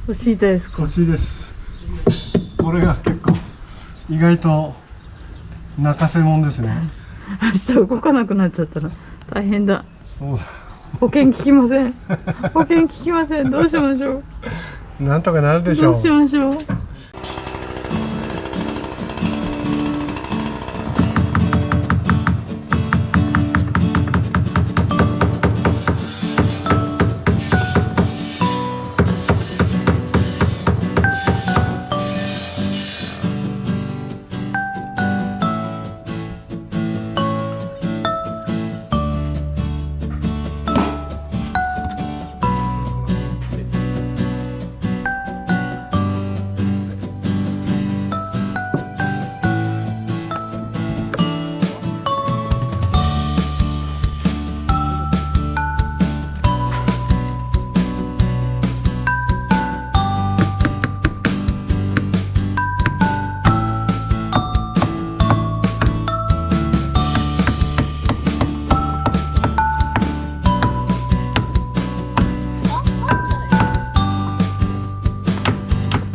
欲しいですか？欲しいです。これが結構意外と泣かせもんですね。明日動かなくなっちゃったら大変だ。そうだ。保険効きません。保険効きません。どうしましょう。なんとかなるでしょう。どうしましょう。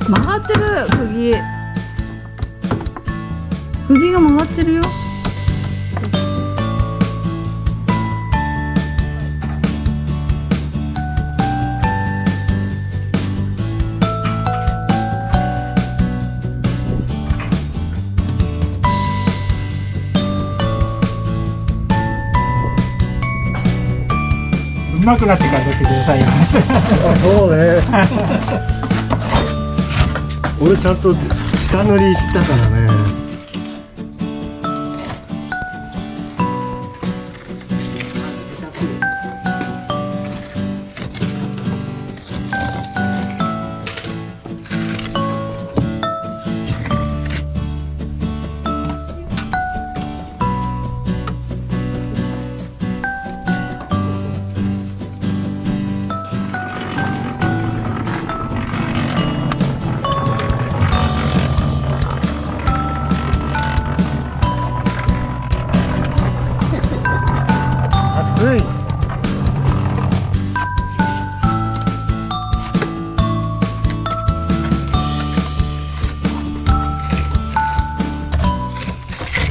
曲がってる。釘が曲がってるよ。うまくなってから出てくださいよ。あ、そうね。俺ちゃんと下塗りしたからね。暑い。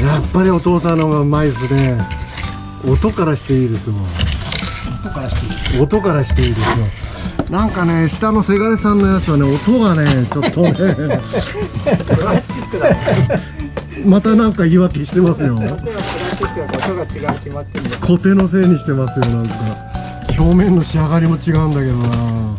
やっぱりお父さんの方がうまいですね。音からしていいですもん。音からしていい。音からしていいですよ。なんかね、下のせがれさんのやつはね、音がね、ちょっとね。プラスチックだ。またなんか言い訳してますよ。プラスチックは音が違う決まってるんだ。コテのせいにしてますよ、なんか。表面の仕上がりも違うんだけどな。